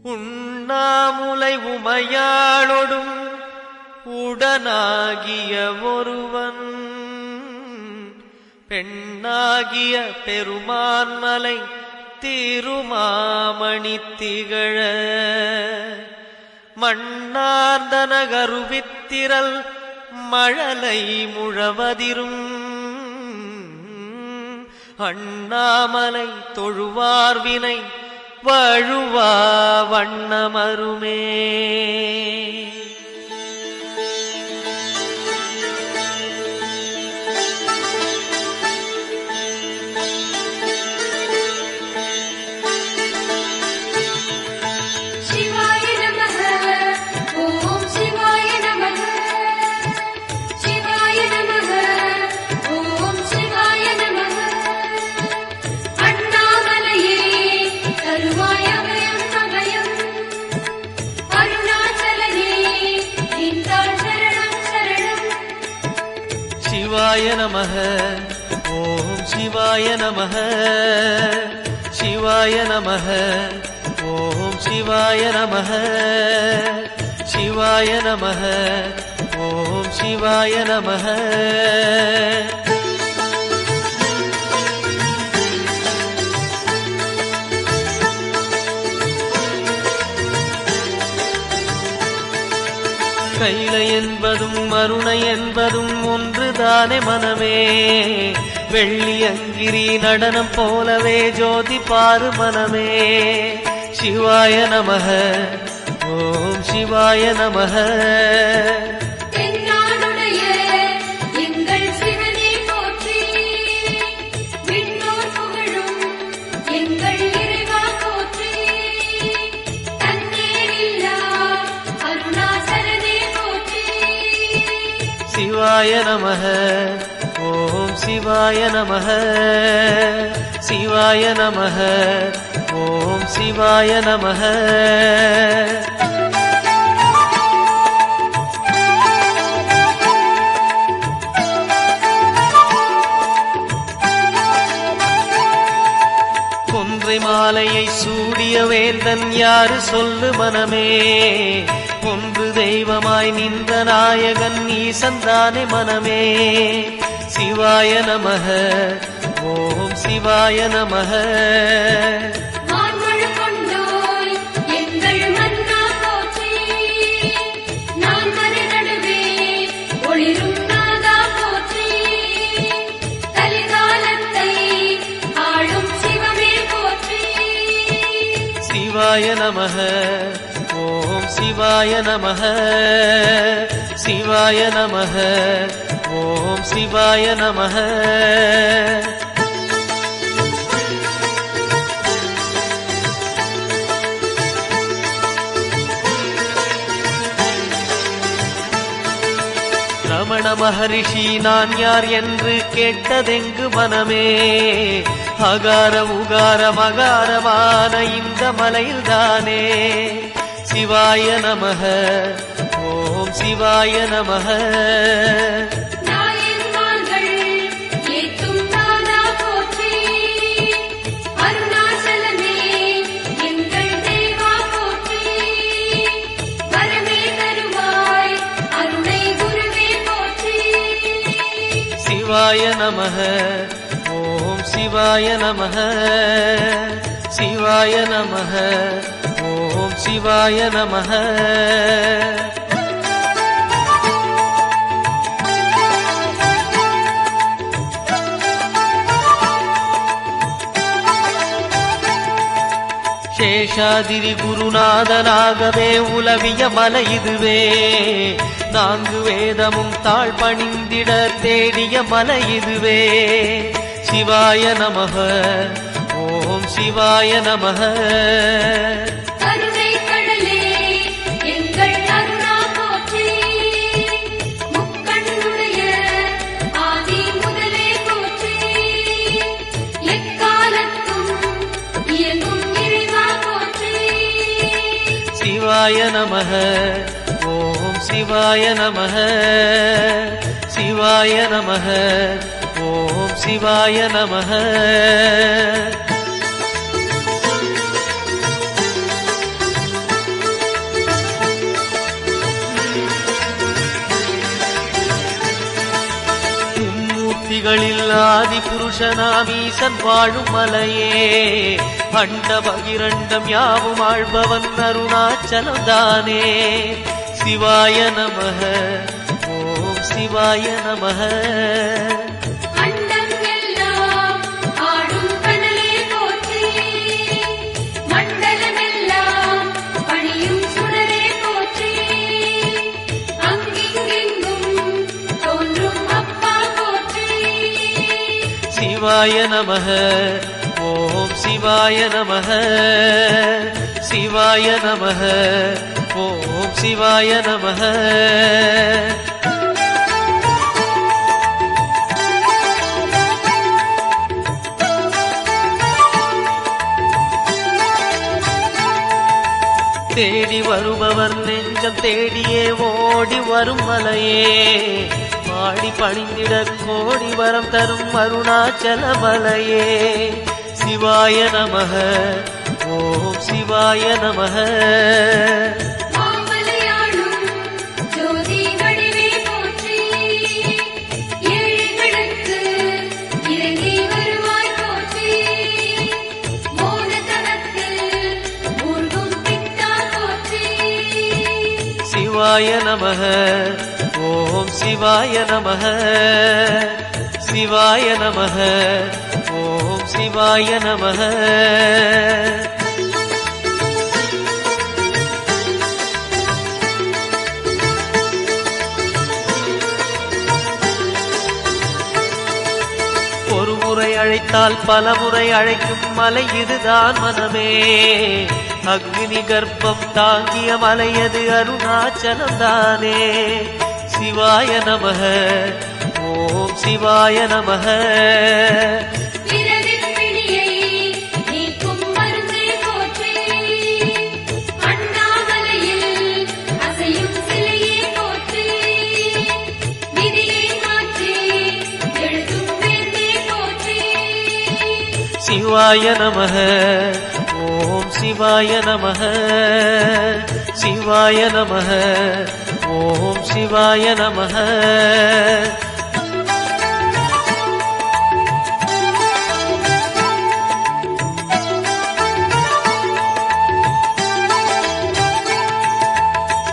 உண்ணாமுலை உமையாளொடும் உடனாகிய ஒருவன் பெண்ணாகிய பெருமான்மலை திருமாமணி திகழ மண்ணார்ந்தன கருவித்திரல் மழலை முழவதிரும் அண்ணாமலை தொழுவார்வினை வழுவா வண்ணமருமே. சிவாய நமः ஓம் சிவாய நமः சிவாய நமः ஓம் சிவாய நமः சிவாய நமः ஓம் சிவாய நமः. கைலை என்பதும் மருணை என்பதும் ஒன்றுதானே மனமே. வெள்ளி அங்கிரி நடனம் போலவே ஜோதி பாரு மனமே. சிவாய நமः ஓம் சிவாய நமः. சிவாய நமः ஓம் சிவாய நமः சிவாய நமः ஓம் சிவாய நமः. கொன்றை மாலையை சூடிய வேந்தன் யாரு சொல்லு மனமே. ஒன்று தெய்வமாய் நின்ற நாயகன் ஈசந்தானே மனமே. சிவாய நமः ஓம் சிவாய நமः. சிவாய நமः ஓம் சிவாய நமः சிவாய நமः ஓம் சிவாய நமः. ரமண மகரிஷி நான் யார் என்று கேட்டதெங்கு மனமே. அகார உகார மகாரமான இந்த மலையில்தானே. சிவாய நமः ஓம் சிவாய நமः. சிவாய நமः ஓம் சிவாய நமः சிவாய நமः ஓம் சிவாய நமः. சேஷாதிரி குருநாதனாகவே உலவிய மலை இதுவே. நான்கு வேதமும் தாழ் பணிந்திட தேடிய மலை இதுவே. சிவாய நமः ஓம் சிவாய நமः. சிவாய நமः ஓம் சிவாய நமः சிவாய நமः ஓம் சிவாய நமः. புவிகளில் ஆதி புருஷனாம் ஈசன் வாழும் மலையே அண்ட பகிரண்டம் யாவும் ஆழ்பவன் அருணாச்சலம் தானே. சிவாய நமஹ ஓம் சிவாய நமஹ. சிவாய நமஹ ஓம் சிவாய நமஹ. சிவாய நமஹ ஓம் சிவாய நமஹ. தேடி வருபவர் நெஞ்சம் தேடியே ஓடி வரும் மலையே பாடி பணிந்திட கோடி வரம் தரும் அருணாச்சல மலையே. சிவாய நமஹ ஓம் சிவாய நமஹ. சிவாய நமஹ ஓம் சிவாய நமஹ. சிவாய நமஹ ஓம் சிவாய நமஹ. ஒரு முறை அழைத்தால் பல முறை அழைக்கும் மலை இதுதான் மனமே. அக்னி கர்ப்பம் தாங்கிய மலையது அருணாச்சலம் தானே. சிவாய நமஹ ஓம் சிவாய நமஹ. சிவாய நமஹ ஓம் சிவாய நமஹ. சிவாய நமஹ ஓம் சிவாய நமஹ.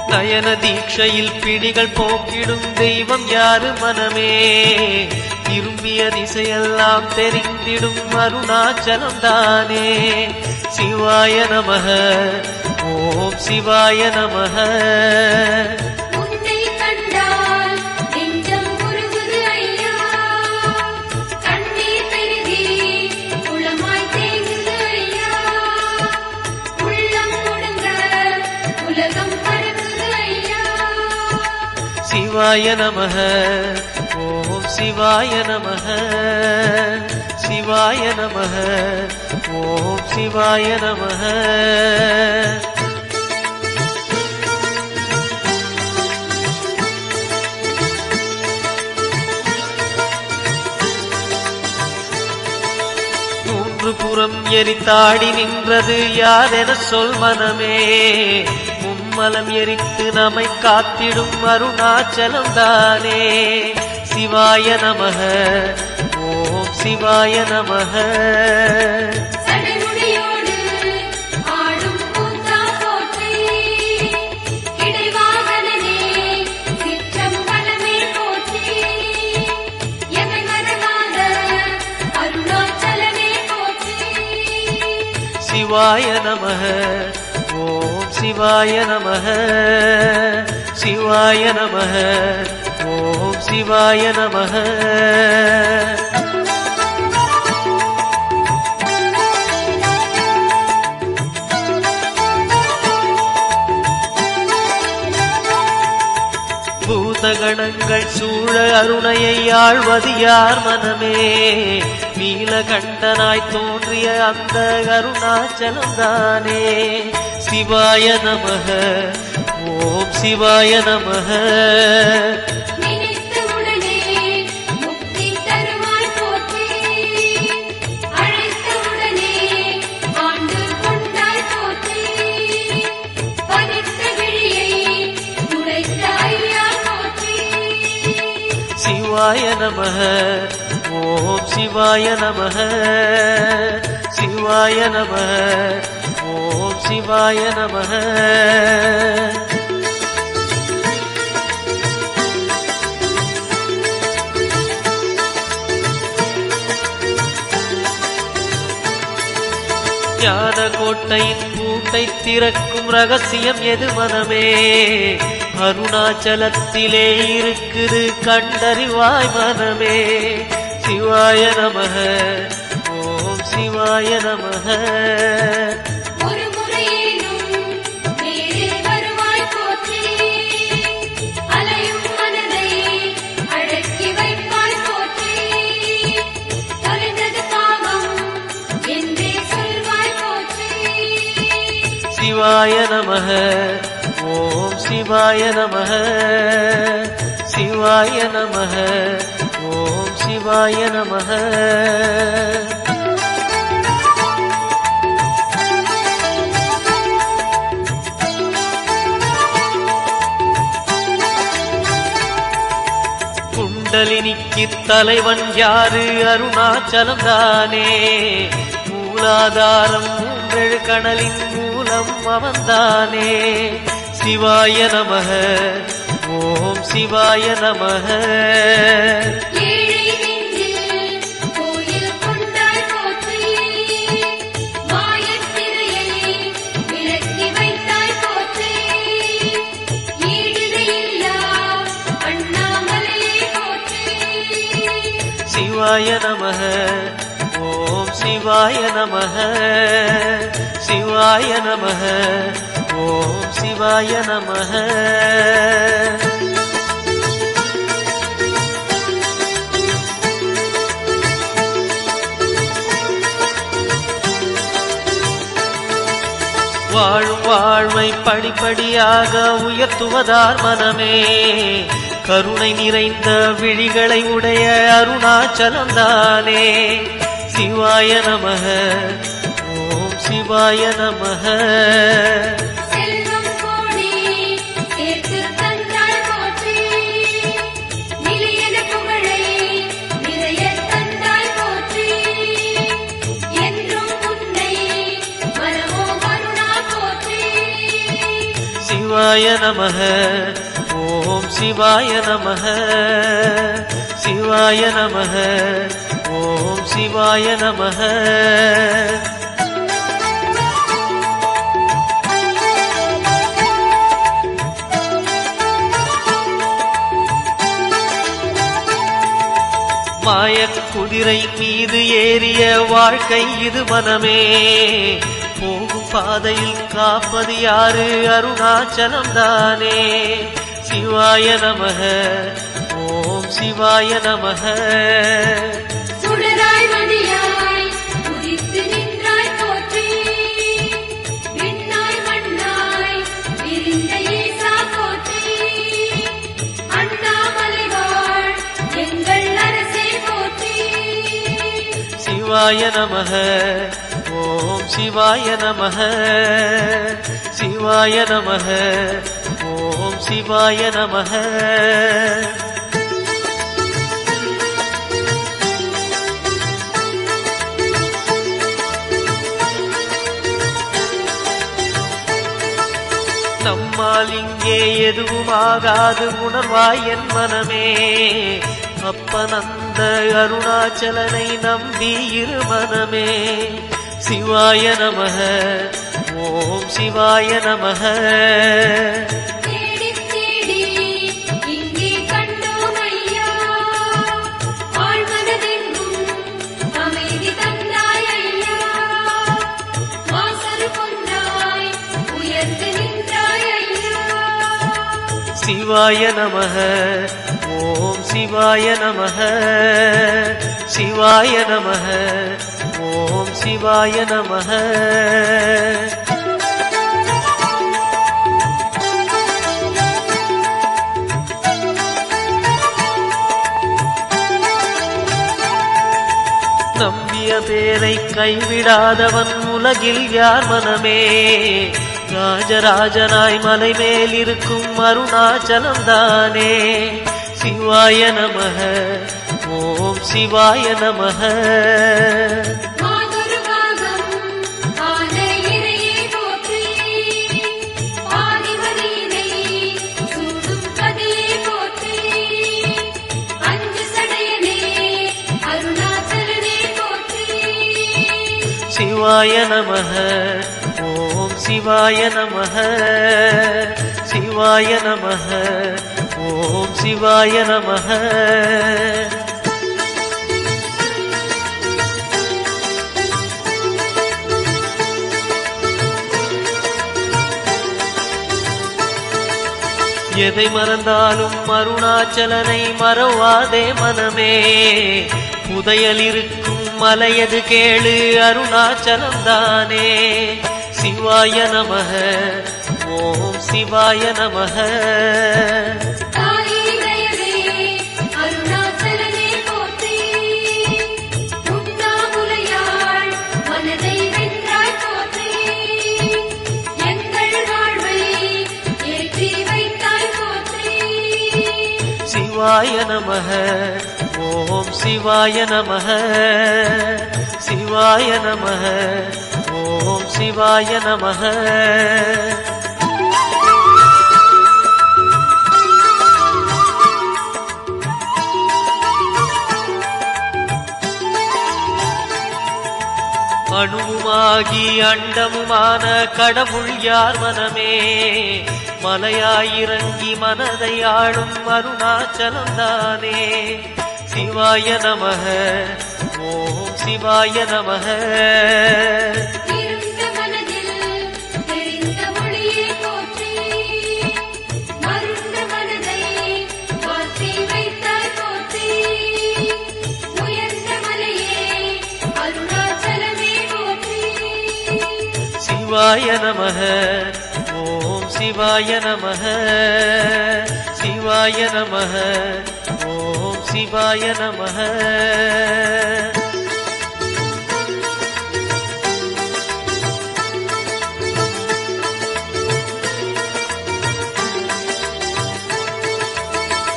நயன தீட்சையில் பிடிகள் போக்கிடும் தெய்வம் யாரு மனமே. விரும்பிய திசையெல்லாம் தெரிந்திடும் அருணாச்சலம் தானே. சிவாய நமஹ ஓம் சிவாய நமஹ. சிவாய நமஹ ஓம் சிவாய நமஹ. சிவாய நமஹ ஓம் சிவாய நமஹ. மூன்று புறம் எரித்தாடி நின்றது யாரென சொல் மனமே. மும்மலம் எரித்து நம்மை காத்திடும் அருணாச்சலம் தானே. சிவாய நமஹ ஓம் சிவாய நமஹ. சிவாய நமஹ ஓம் சிவாய நமஹ. சிவாய நமஹ ஓம் சிவாய நமஹ. பூதகணங்கள் சூழ அருணையை ஆழ்வது யார் மனமே. நீலகண்டனாய் தோன்றிய அந்த அருணாச்சலம் தானே. சிவாய நமஹ ஓம் சிவாய நமஹ. சிவாய நமஹ சிவாய நமः சிவாய நமः ஓம் சிவாய நமः. ஞான கோட்டையின் பூட்டை திறக்கும் ரகசியம் எது மனமே? அருணாச்சலத்திலே இருக்குது கண்டறிவாய் மனமே. சிவாய நமः ஓம் சிவாய நமः. சிவாய நமः ஓம் சிவாய நமः சிவாய நமः ஓம் சிவாய நமः. குண்டலினிக்கு தலைவன் யாரு? அருணாச்சலம் தானே. மூலாதாரம் மூன்றெழு கடலின் மூலம் அவன்தானே. சிவாய நமः ஓம் சிவாய நமः. சிவாய நமः ஓம் சிவாய நமः சிவாய நமः ஓம் சிவாய நமः. வாழும் வாழ்வை படிப்படியாக உயர்த்துவதார் மனமே. கருணை நிறைந்த விழிகளை உடைய அருணாச்சலம் தானே. சிவாய நமः ஓம் சிவாய நமः. சிவாய நமः ஓம் சிவாய நமः சிவாய நமः ஓம் சிவாய நமः. மாயக் குதிரை மீது ஏறிய வாழ்க்கை இது மனமே. போகும் பாதையில் காப்பது யாரு? அருணாச்சலம் தானே. சிவாய நமः ஓம் சிவாய நமः. சிவாய நமः ஓம் சிவாய நமः சிவாய நமः ஓம் சிவாய நமः. நம்மால் இங்கே எதுவும் ஆகாது உணர்வாய் என் மனமே. அப்பனந்த அருணாச்சலனை நம்பி இரு மனமே. சிவாய நமः ஓம் சிவாய நமः. சிவாய நமः ஓம் சிவாய நமः சிவாய நமः ஓம் சிவாய நமः. நம்பிய பேரை கைவிடாதவன் உலகில் யார் மனமே. ராஜராஜனாய் மலை மேல் இருக்கும் அருணாச்சலம் தானே. சிவாய நமः ஓம் சிவாய நமः. சிவாய நமः. ஓம் சிவாய நமः. சிவாய நமः. ஓம் சிவாய நமः. எதை மறந்தாலும் அருணாச்சலனை மறவாதே மனமே. புதையல் இருக்கும் மலையது கேளு அருணாச்சலம் தானே. சிவாய நமः. ஓம் சிவாய நமः. சிவாய நமः. ஓம் சிவாய நமः. சிவாய நமः. ஓம் சிவாய நமः. அணுவுமாகி அண்டமுமான கடவுள் யார் மனமே. மலையாயிறங்கி மனதை ஆளும் அருணாச்சலம் தானே. சிவாய நமः. ஓம் சிவாய நமः. சிவாய நமः. ஓம் சிவாய நமः. சிவாய நமः. ஓம் சிவாய நமः.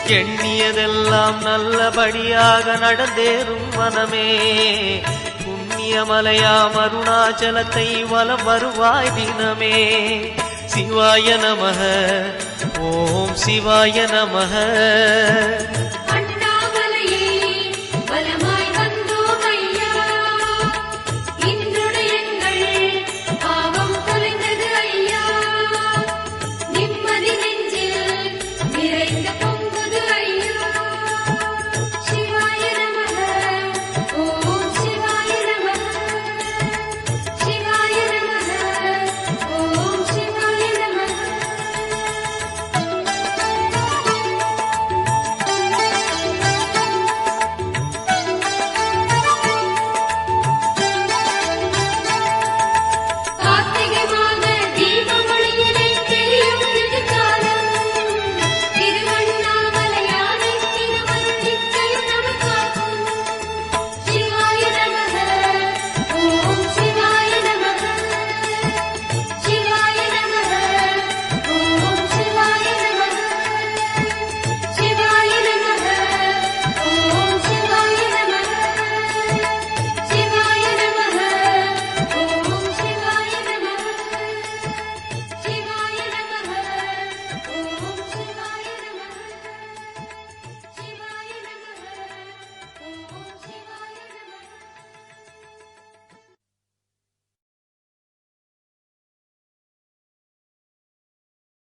எண்ணியதெல்லாம் நல்லபடியாக நடந்தேறும் மனமே. புண்ணியமலையாம் அருணாச்சலத்தை வலம் வருவாய் தினமே. சிவாய நமः. ஓம் சிவாய நமः.